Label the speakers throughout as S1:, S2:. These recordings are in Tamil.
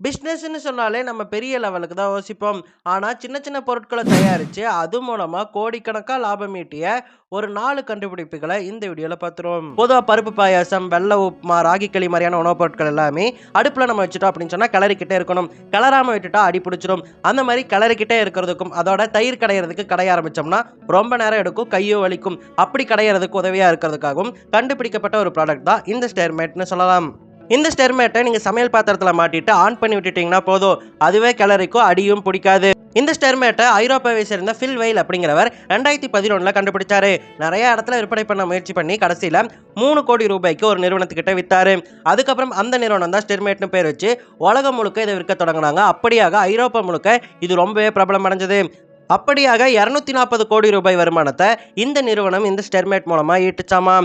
S1: பிசினஸ்ன்னு சொன்னாலே நம்ம பெரிய லெவலுக்கு தான் யோசிப்போம். ஆனா, சின்ன சின்ன பொருட்கள தயாரிச்சு, அது மூலமா கோடிக்கணக்கா லாபம் ஈட்டிய ஒரு 4 கண்டுபிடிப்புகள இந்த வீடியோல பார்த்துருவோம். பொதுவா பருப்பு பாயாசம், வெள்ள உப்புமா, ராகி களி மாரியான உணவுப் பொருட்கள் எல்லாமே அடுப்புல நம்ம வச்சுட்டோம் அப்படின்னு சொன்னா கிளறிக்கிட்டே இருக்கணும். கிளறாம விட்டுட்டா அடி பிடிச்சிரும். அந்த மாரி கிளறிக்கிட்டே இருக்கிறதுக்கும், அதோட தயிர் கடையறதுக்கு கடைய ஆரம்பிச்சோம்னா, ரொம்ப நேரம் எடுக்கும், கையும் வலிக்கும். அப்படி கடையறதுக்கு உதவியா இருக்கிறதுக்காகவும் கண்டுபிடிக்கப்பட்ட ஒரு ப்ராடக்ட் தான் இந்த ஸ்டெர்மைட்ன்னு சொல்லலாம். இந்த ஸ்டெர்மேட்டை நீங்க சமையல் பாத்திரத்துல மாட்டிட்டு ஆன் பண்ணி விட்டுட்டீங்கன்னா போதும், அதுவே கிளறிக்கும், அடியும் பிடிக்காது. இந்த ஸ்டெர்மேட்டை ஐரோப்பாவை சேர்ந்த ஃபில் வெயில் அப்படிங்கிறவர் 2011 கண்டுபிடிச்சாரு. நிறைய இடத்துல விற்பனை பண்ண முயற்சி பண்ணி கடைசியில 3 கோடி ரூபாய்க்கு ஒரு நிறுவனத்துக்கிட்ட வித்தாரு. அதுக்கப்புறம் அந்த நிறுவனம் தான் ஸ்டெர்மேட்னு பேர் வச்சு உலகம் முழுக்க இதை விற்க தொடங்கினாங்க. அப்படியாக ஐரோப்பா முழுக்க இது ரொம்பவே பிரபலம் அடைஞ்சது. அப்படியாக 240 கோடி ரூபாய் வருமானத்தை இந்த நிறுவனம் இந்த ஸ்டெர்மேட் மூலமா ஈட்டுச்சாமா.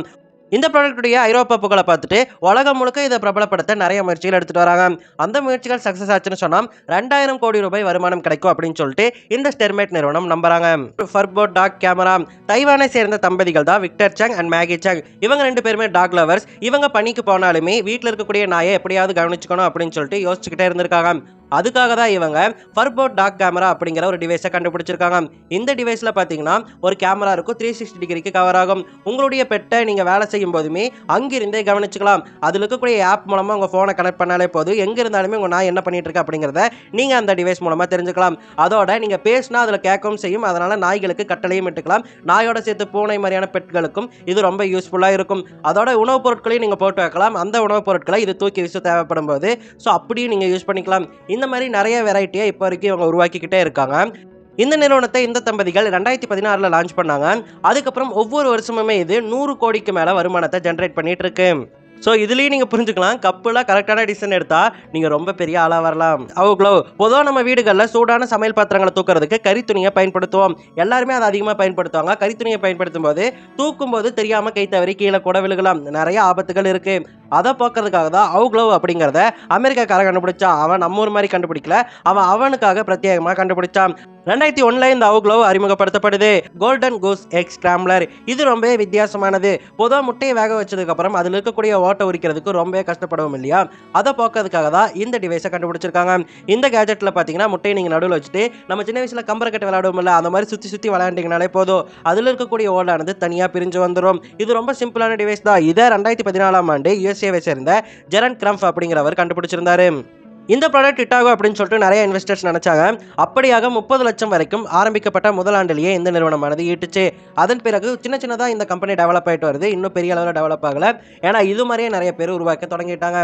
S1: இந்த ப்ராடக்ட்டுடைய ஐரோப்பா புகழ பார்த்துட்டு உலகம் முழுக்க இதை பிரபலப்படுத்த நிறைய முயற்சிகள் எடுத்துட்டு வராங்க. அந்த முயற்சிகள் சக்சஸ் ஆச்சுன்னு சொன்னா 2000 கோடி ரூபாய் வருமானம் கிடைக்கும் அப்படின்னு சொல்லிட்டு இந்த ஸ்டெர்மேட் நிறுவனம் நம்புறாங்க. ஃபர்போ டாக் கேமரா. தைவானை சேர்ந்த தம்பதிகள் தான் Victor Chang and Maggie Chang. இவங்க 2 பேருமே டாக் லவர்ஸ். இவங்க பணிக்கு போனாலுமே வீட்டில் இருக்கக்கூடிய நாயை எப்படியாவது கவனிச்சுக்கணும் அப்படின்னு சொல்லிட்டு யோசிச்சுக்கிட்டே இருந்திருக்காங்க. அதுக்காக தான் இவங்க ஃபர்போ டாக் கேமரா அப்படிங்கிற ஒரு டிவைஸை கண்டுபிடிச்சிருக்காங்க. இந்த டிவைஸ்ல பார்த்தீங்கன்னா ஒரு கேமரா இருக்கும், 360 டிகிரிக்கு கவர் ஆகும். உங்களுடைய பெட்டை நீங்க வேலை செய்யும் போதுமே அங்கிருந்தே கவனிச்சுக்கலாம். அதில் இருக்கக்கூடிய ஆப் மூலமா உங்க போனை கனெக்ட் பண்ணாலே போதும், எங்க இருந்தாலுமே உங்க நாய் என்ன பண்ணிட்டு இருக்கு அப்படிங்கிறத நீங்க அந்த டிவைஸ் மூலமா தெரிஞ்சுக்கலாம். அதோட நீங்க பேசினா அதுல கேட்கவும் செய்யும். அதனால நாய்களுக்கு கட்டளையும் இட்டுக்கலாம். நாயோட சேர்த்து பூனை மாதிரியான பெட்களுக்கும் இது ரொம்ப யூஸ்ஃபுல்லா இருக்கும். அதோட உணவுப் பொருட்களையும் நீங்க போட்டு வைக்கலாம். அந்த உணவுப் பொருட்களை இது தூக்கி வீச தேவைப்படும் போது ஸோ அப்படியும் நீங்க யூஸ் பண்ணிக்கலாம். இந்த மாதிரி நிறைய வெரைட்டியை இப்போ வரைக்கும் இவங்க உருவாக்கிக்கிட்டே இருக்காங்க. இந்த நிறுவனத்தை இந்த தம்பதிகள் 2016 லான்ச் பண்ணாங்க. அதுக்கப்புறம் ஒவ்வொரு வருஷமுமே இது 100 கோடிக்கு மேல வருமானத்தை ஜென்ரேட் பண்ணிட்டு இருக்கு. ஸோ இதுலேயும் நீங்கள் புரிஞ்சுக்கலாம், கப்புலாம் கரெக்டான டிசிஷன் எடுத்தால் நீங்கள் ரொம்ப பெரிய ஆளாக வரலாம். அவ்வளோ பொதுவாக நம்ம வீடுகளில் சூடான சமையல் பாத்திரங்களை தூக்கிறதுக்கு கரித்துணியை பயன்படுத்துவோம். எல்லாருமே அதை அதிகமாக பயன்படுத்துவாங்க. கரித்துணியை பயன்படுத்தும் போது தூக்கும் போது தெரியாமல் கை தவறி கீழே கூட விழுகலாம். நிறைய ஆபத்துகள் இருக்குது. அதை போக்குறதுக்காக தான் அவுக்ளோ அப்படிங்கிறத அமெரிக்காக்காரன் கண்டுபிடிச்சான். அவன் நம்ம ஊர் மாதிரி கண்டுபிடிக்கல, அவன் அவனுக்காக பிரத்யேகமாக கண்டுபிடிச்சான். 2001 இந்த அவுக்ளோ அறிமுகப்படுத்தப்படுது. Golden goose egg scrambler. இது ரொம்பவே வித்தியாசமானது. பொதுவாக முட்டையை வேக வச்சதுக்கு அப்புறம் அதில் இருக்கக்கூடிய ஓட்டை உரிக்கிறதுக்கு ரொம்பவே கஷ்டப்படுவோம் இல்லையா? அதை போக்குறதுக்காக தான் இந்த டிவைஸை கண்டுபிடிச்சிருக்காங்க. இந்த கேஜெட்டில் பார்த்தீங்கன்னா முட்டையை நீங்கள் நடுவில் வச்சுட்டு நம்ம சின்ன வயசில் கம்பரை கட்டு விளையாடுவோம்ல, அந்த மாதிரி சுற்றி சுற்றி விளையாண்டிங்கனாலே போதும், அதில் இருக்கக்கூடிய ஓடானது தனியாக பிரிஞ்சு வந்துடும். இது ரொம்ப சிம்பிளான டிவைஸ் தான். இதை 2014 ஆண்டு யுஎஸ்ஏவை சேர்ந்த ஜெரன் கிரம்ப் அப்படிங்கிறவர் கண்டுபிடிச்சிருந்தாரு. இந்த ப்ராடக்ட் ஹிட் ஆகும் அப்படின்னு சொல்லிட்டு நிறைய இன்வெஸ்டர்ஸ் நினைச்சாங்க. அப்படியாக 30 லட்சம் வரைக்கும் ஆரம்பிக்கப்பட்ட முதல் ஆண்டிலேயே இந்த நிறுவனமானது ஈட்டுச்சு. அதன் பிறகு சின்ன சின்னதாக இந்த கம்பெனி டெவலப் ஆகிட்டு வருது. இன்னும் பெரிய அளவில் டெவலப் ஆகலை. ஏன்னா இது மாதிரியே நிறைய பேர் உருவாக்க தொடங்கிட்டாங்க.